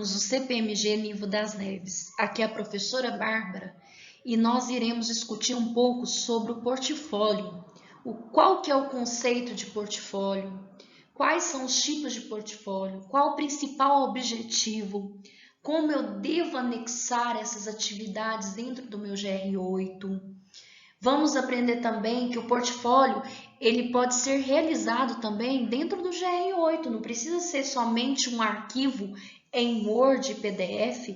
alunos do CPMG Nivo das Neves. Aqui é a professora Bárbara e nós iremos discutir um pouco sobre o portfólio. Qual que é o conceito de portfólio? Quais são os tipos de portfólio? Qual o principal objetivo? Como eu devo anexar essas atividades dentro do meu GR8? Vamos aprender também que o portfólio ele pode ser realizado também dentro do GR8, não precisa ser somente um arquivo em Word e PDF,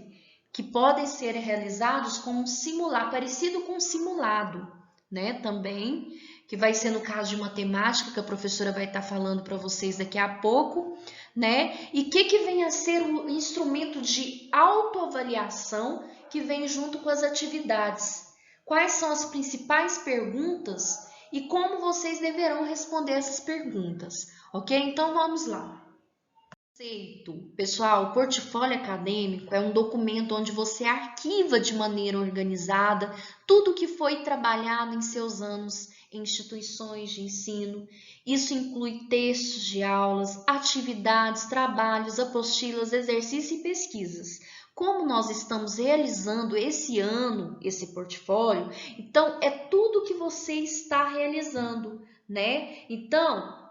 que podem ser realizados com um simulado, parecido com um simulado, né? Também, que vai ser no caso de matemática, que a professora vai estar falando para vocês daqui a pouco, né? E que vem a ser o instrumento de autoavaliação que vem junto com as atividades. Quais são as principais perguntas e como vocês deverão responder essas perguntas, ok? Então vamos lá. Conceito. Pessoal, o portfólio acadêmico é um documento onde você arquiva de maneira organizada tudo que foi trabalhado em seus anos em instituições de ensino. Isso inclui textos de aulas, atividades, trabalhos, apostilas, exercícios e pesquisas. Como nós estamos realizando esse ano, esse portfólio, então é tudo que você está realizando, né? Então,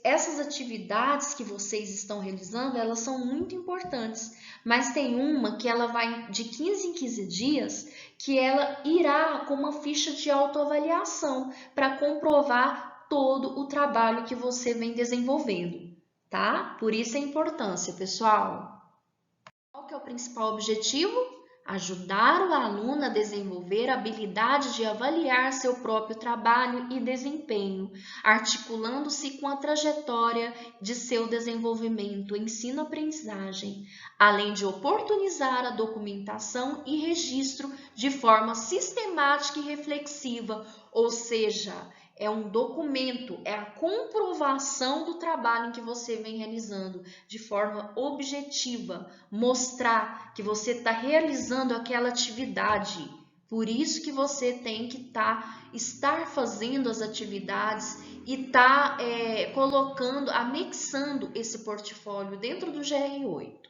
essas atividades que vocês estão realizando, elas são muito importantes, mas tem uma que ela vai de 15 em 15 dias, que ela irá com uma ficha de autoavaliação para comprovar todo o trabalho que você vem desenvolvendo, tá? Por isso a importância, pessoal. Qual que é o principal objetivo? Ajudar o aluno a desenvolver a habilidade de avaliar seu próprio trabalho e desempenho, articulando-se com a trajetória de seu desenvolvimento, ensino-aprendizagem, além de oportunizar a documentação e registro de forma sistemática e reflexiva, ou seja, é um documento, é a comprovação do trabalho que você vem realizando de forma objetiva, mostrar que você está realizando aquela atividade. Por isso que você tem que estar fazendo as atividades e colocando, anexando esse portfólio dentro do GR8.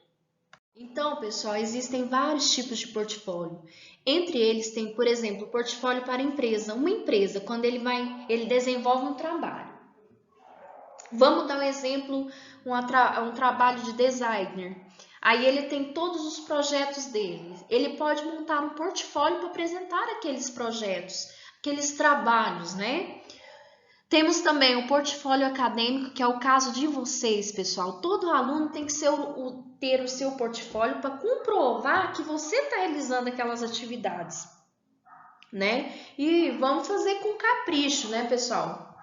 Então, pessoal, existem vários tipos de portfólio. Entre eles tem, por exemplo, o portfólio para empresa. Uma empresa, quando ele desenvolve um trabalho. Vamos dar um exemplo, um trabalho de designer. Aí ele tem todos os projetos dele. Ele pode montar um portfólio para apresentar aqueles projetos, aqueles trabalhos, né? Temos também o portfólio acadêmico, que é o caso de vocês, pessoal. Todo aluno tem que ter o seu portfólio para comprovar que você está realizando aquelas atividades, né? E vamos fazer com capricho, né, pessoal?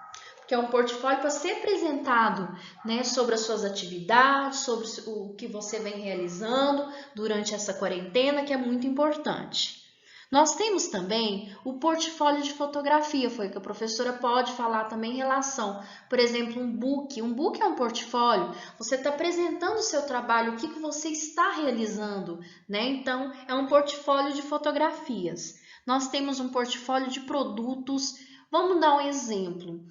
Que é um portfólio para ser apresentado, né, sobre as suas atividades, sobre o que você vem realizando durante essa quarentena, que é muito importante. Nós temos também o portfólio de fotografia, foi o que a professora pode falar também em relação, por exemplo, um book. Um book é um portfólio, você está apresentando o seu trabalho, o que você está realizando, né? Então, é um portfólio de fotografias. Nós temos um portfólio de produtos. Vamos dar um exemplo.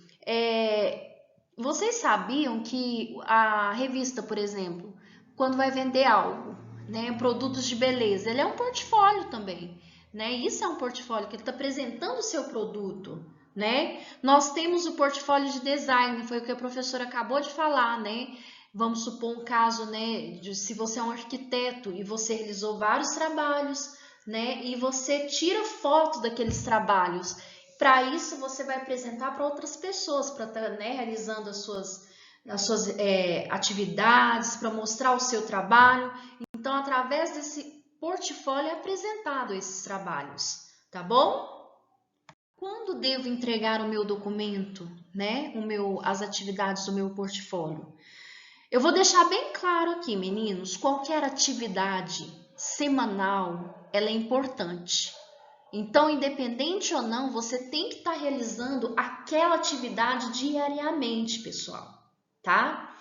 Vocês sabiam que a revista, por exemplo, quando vai vender algo, né, produtos de beleza, ele é um portfólio também, né? Isso é um portfólio que ele está apresentando o seu produto, né? Nós temos o portfólio de design, foi o que a professora acabou de falar, né? Vamos supor um caso, né, se você é um arquiteto e você realizou vários trabalhos, né, e você tira foto daqueles trabalhos. Para isso, você vai apresentar para outras pessoas, para estar, né, realizando as suas atividades, para mostrar o seu trabalho. Então, através desse portfólio é apresentado esses trabalhos, tá bom? Quando devo entregar o meu documento, né, as atividades do meu portfólio? Eu vou deixar bem claro aqui, meninos, qualquer atividade semanal, ela é importante. Então, independente ou não, você tem que estar realizando aquela atividade diariamente, pessoal, tá?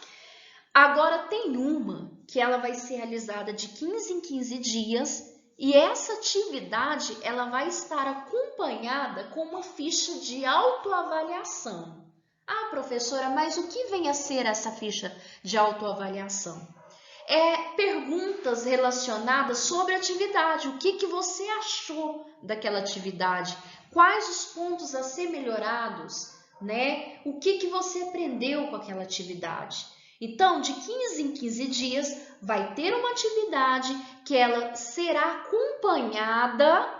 Agora, tem uma que ela vai ser realizada de 15 em 15 dias e essa atividade, ela vai estar acompanhada com uma ficha de autoavaliação. Ah, professora, mas o que vem a ser essa ficha de autoavaliação? perguntas relacionadas sobre a atividade. O que você achou daquela atividade? Quais os pontos a ser melhorados, né? O que você aprendeu com aquela atividade? Então, de 15 em 15 dias, vai ter uma atividade que ela será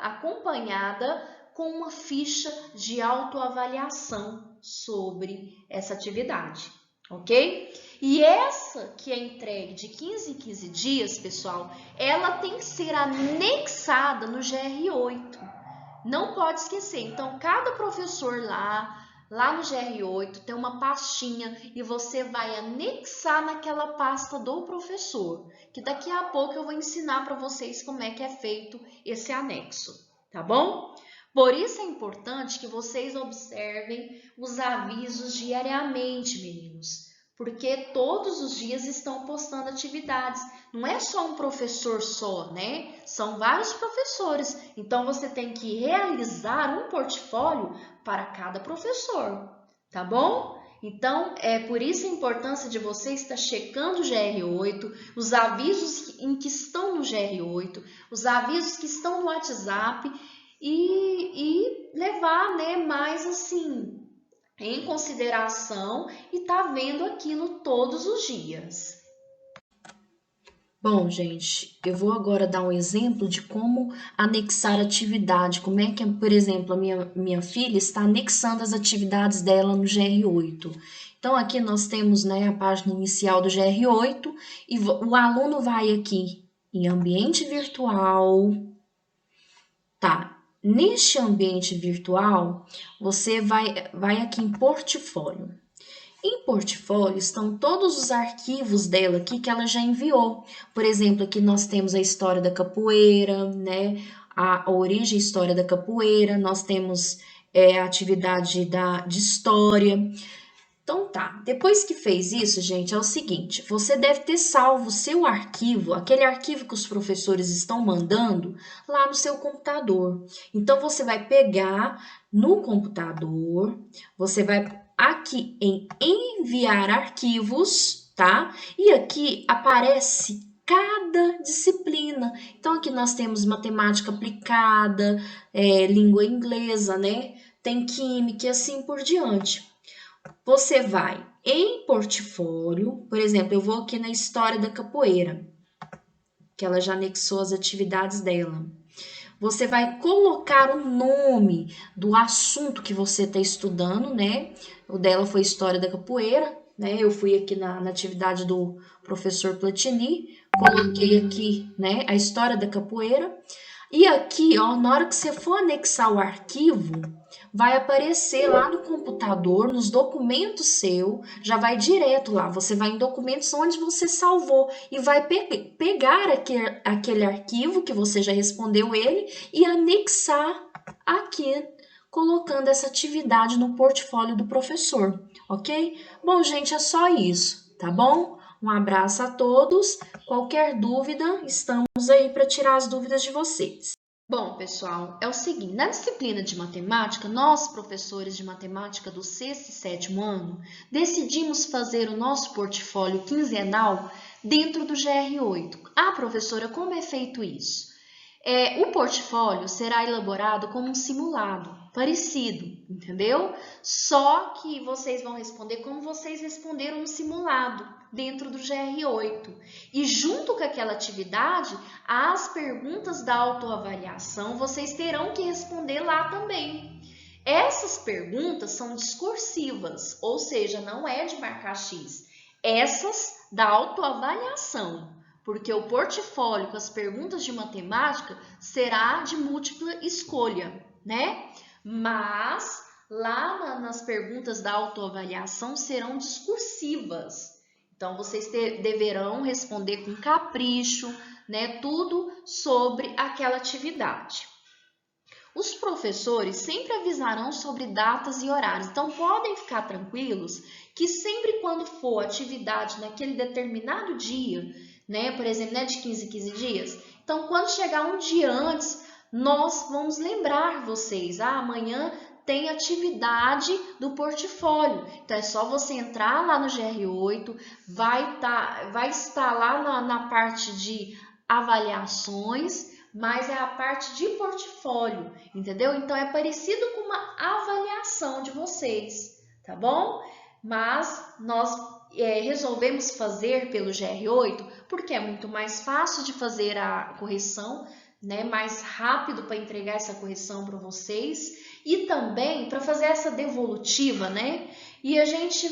acompanhada com uma ficha de autoavaliação sobre essa atividade, ok? E essa que é entregue de 15 em 15 dias, pessoal, ela tem que ser anexada no GR8. Não pode esquecer. Então, cada professor lá no GR8 tem uma pastinha e você vai anexar naquela pasta do professor, que daqui a pouco eu vou ensinar para vocês como é que é feito esse anexo, tá bom? Por isso é importante que vocês observem os avisos diariamente, meninos, porque todos os dias estão postando atividades. Não é só um professor só, né? São vários professores. Então, você tem que realizar um portfólio para cada professor, tá bom? Então, é por isso a importância de você estar checando o GR8, os avisos em que estão no GR8, os avisos que estão no WhatsApp e levar, né, mais assim, em consideração e tá vendo aquilo todos os dias. Bom, gente, eu vou agora dar um exemplo de como anexar atividade. Como é que, por exemplo, a minha filha está anexando as atividades dela no GR8. Então, aqui nós temos, né, a página inicial do GR8 e o aluno vai aqui em ambiente virtual. Tá, neste ambiente virtual, você vai aqui em portfólio. Em portfólio estão todos os arquivos dela aqui que ela já enviou. Por exemplo, aqui nós temos a história da capoeira, né? A origem e história da capoeira, nós temos a atividade de história. Então tá, depois que fez isso, gente, é o seguinte, você deve ter salvo o seu arquivo, aquele arquivo que os professores estão mandando, lá no seu computador. Então, você vai pegar no computador, você vai aqui em enviar arquivos, tá? E aqui aparece cada disciplina. Então, aqui nós temos matemática aplicada, língua inglesa, né? Tem química e assim por diante. Você vai em portfólio, por exemplo, eu vou aqui na história da capoeira, que ela já anexou as atividades dela. Você vai colocar o nome do assunto que você está estudando, né? O dela foi história da capoeira, né? Eu fui aqui na atividade do professor Platini, coloquei aqui, né, a história da capoeira. E aqui, ó, na hora que você for anexar o arquivo, vai aparecer lá no computador, nos documentos seu, já vai direto lá. Você vai em documentos onde você salvou e vai pegar aquele arquivo que você já respondeu ele e anexar aqui, colocando essa atividade no portfólio do professor, ok? Bom, gente, é só isso, tá bom? Um abraço a todos. Qualquer dúvida, estamos aí para tirar as dúvidas de vocês. Bom, pessoal, é o seguinte, na disciplina de matemática, nós, professores de matemática do sexto e sétimo ano, decidimos fazer o nosso portfólio quinzenal dentro do GR8. Ah, professora, como é feito isso? O portfólio será elaborado como um simulado, parecido, entendeu? Só que vocês vão responder como vocês responderam no simulado, dentro do GR8. E junto com aquela atividade, as perguntas da autoavaliação, vocês terão que responder lá também. Essas perguntas são discursivas, ou seja, não é de marcar X. Essas da autoavaliação. Porque o portfólio com as perguntas de matemática será de múltipla escolha, né? Mas lá nas perguntas da autoavaliação serão discursivas. Então, vocês deverão responder com capricho, né? Tudo sobre aquela atividade. Os professores sempre avisarão sobre datas e horários, então podem ficar tranquilos que sempre quando for atividade naquele determinado dia, né, por exemplo, né, de 15 em 15 dias, então quando chegar um dia antes, nós vamos lembrar vocês, amanhã tem atividade do portfólio. Então, é só você entrar lá no GR8, vai estar lá na parte de avaliações, mas é a parte de portfólio, entendeu? Então, é parecido com uma avaliação de vocês, tá bom? Mas nós resolvemos fazer pelo GR8 porque é muito mais fácil de fazer a correção, né? Mais rápido para entregar essa correção para vocês e também para fazer essa devolutiva, né? E a gente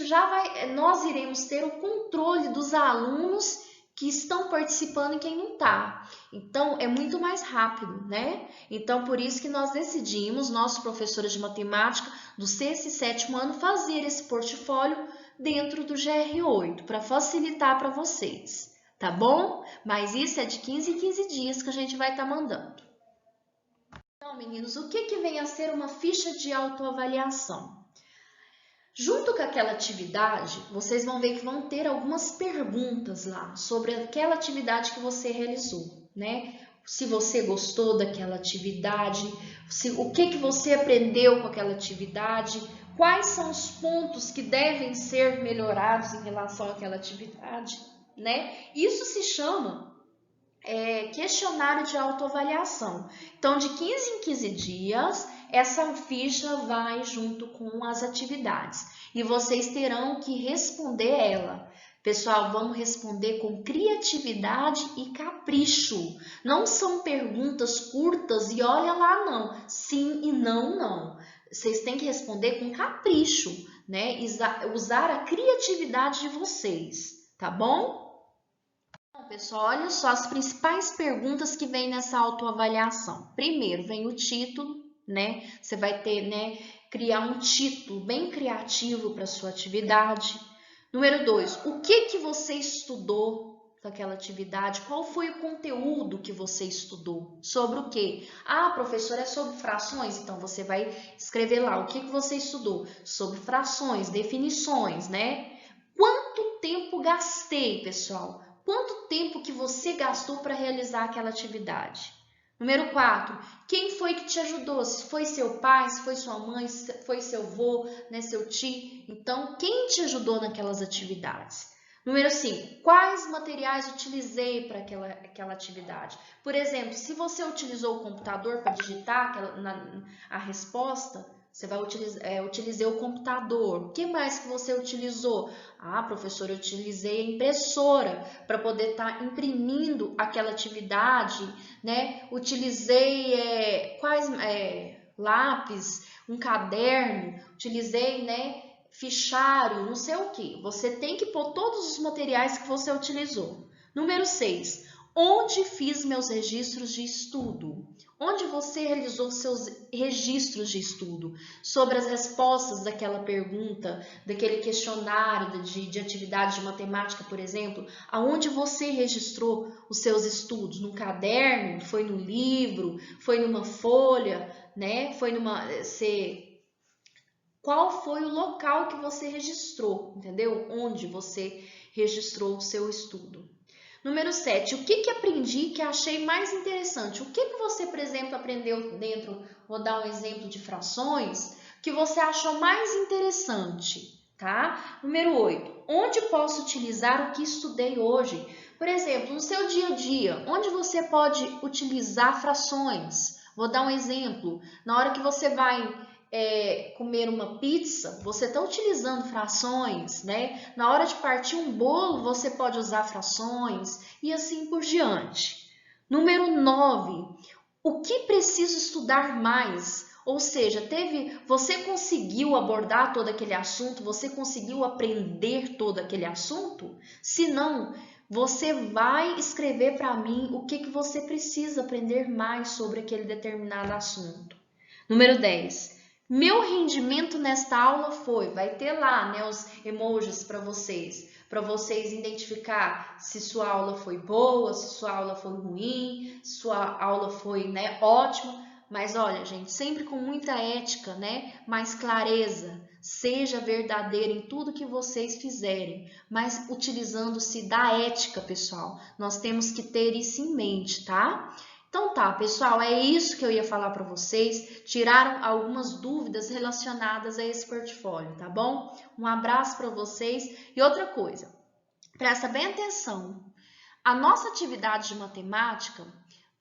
nós iremos ter o controle dos alunos que estão participando e quem não está. Então, é muito mais rápido, né? Então, por isso que nós decidimos, nossos professores de matemática do sexto e sétimo ano, fazer esse portfólio dentro do GR8, para facilitar para vocês, tá bom? Mas isso é de 15 em 15 dias que a gente vai estar mandando. Então, meninos, o que vem a ser uma ficha de autoavaliação? Junto com aquela atividade, vocês vão ver que vão ter algumas perguntas lá sobre aquela atividade que você realizou, né? Se você gostou daquela atividade, o que você aprendeu com aquela atividade, quais são os pontos que devem ser melhorados em relação àquela atividade, né? Isso se chama questionário de autoavaliação. Então, de 15 em 15 dias, essa ficha vai junto com as atividades e vocês terão que responder ela. Pessoal, vamos responder com criatividade e capricho. Não são perguntas curtas e olha lá não, sim e não, não. Vocês têm que responder com capricho, né? Usar a criatividade de vocês, tá bom? Pessoal, olha só as principais perguntas que vem nessa autoavaliação. Primeiro, vem o título, né? Você vai ter, né, criar um título bem criativo para sua atividade. Número 2, o que você estudou daquela atividade? Qual foi o conteúdo que você estudou? Sobre o quê? Ah, professora, é sobre frações? Então, você vai escrever lá o que você estudou sobre frações, definições, né? Quanto tempo gastei, pessoal? Quanto tempo que você gastou para realizar aquela atividade? Número 4, quem foi que te ajudou? Se foi seu pai, se foi sua mãe, se foi seu avô, né, seu tio. Então, quem te ajudou naquelas atividades? Número 5, quais materiais utilizei para aquela atividade? Por exemplo, se você utilizou o computador para digitar a resposta, você vai utilizei o computador. O que mais que você utilizou? Ah, professora, eu utilizei a impressora para poder estar imprimindo aquela atividade, né? Utilizei lápis, um caderno, utilizei, né, fichário, não sei o que. Você tem que pôr todos os materiais que você utilizou. Número 6. Onde fiz meus registros de estudo? Onde você realizou seus registros de estudo sobre as respostas daquela pergunta, daquele questionário de atividade de matemática, por exemplo? Aonde você registrou os seus estudos? No caderno? Foi no livro? Foi numa folha? Né? Qual foi o local que você registrou? Entendeu? Onde você registrou o seu estudo? Número 7, o que aprendi que achei mais interessante? O que você, por exemplo, aprendeu dentro, vou dar um exemplo de frações, que você achou mais interessante, tá? Número 8, onde posso utilizar o que estudei hoje? Por exemplo, no seu dia a dia, onde você pode utilizar frações? Vou dar um exemplo, na hora que você vai comer uma pizza, você está utilizando frações, né? Na hora de partir um bolo, você pode usar frações e assim por diante. Número 9, o que preciso estudar mais? Ou seja, você conseguiu abordar todo aquele assunto? Você conseguiu aprender todo aquele assunto? Se não, você vai escrever para mim o que você precisa aprender mais sobre aquele determinado assunto. Número 10. Meu rendimento nesta aula vai ter lá, né, os emojis para vocês identificar se sua aula foi boa, se sua aula foi ruim, se sua aula foi, né, ótima. Mas olha, gente, sempre com muita ética, né, mais clareza. Seja verdadeiro em tudo que vocês fizerem, mas utilizando-se da ética, pessoal. Nós temos que ter isso em mente, tá? Então tá, pessoal, é isso que eu ia falar para vocês. Tiraram algumas dúvidas relacionadas a esse portfólio, tá bom? Um abraço para vocês. E outra coisa, presta bem atenção. A nossa atividade de matemática,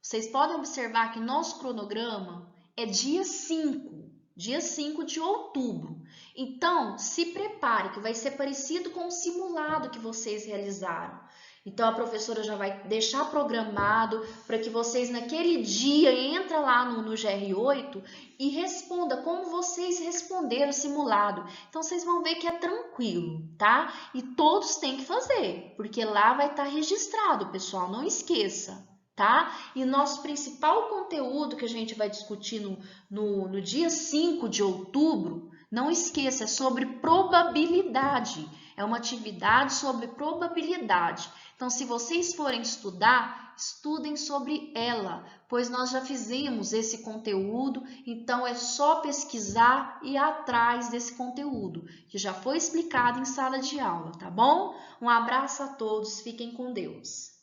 vocês podem observar que nosso cronograma é dia 5 de outubro. Então, se prepare, que vai ser parecido com o simulado que vocês realizaram. Então, a professora já vai deixar programado para que vocês, naquele dia, entrem lá no GR8 e responda como vocês responderam o simulado. Então, vocês vão ver que é tranquilo, tá? E todos têm que fazer, porque lá vai estar registrado, pessoal, não esqueça. Tá? E nosso principal conteúdo que a gente vai discutir no dia 5 de outubro, não esqueça, é sobre probabilidade. É uma atividade sobre probabilidade. Então, se vocês forem estudar, estudem sobre ela, pois nós já fizemos esse conteúdo, então é só pesquisar e ir atrás desse conteúdo, que já foi explicado em sala de aula, tá bom? Um abraço a todos, fiquem com Deus.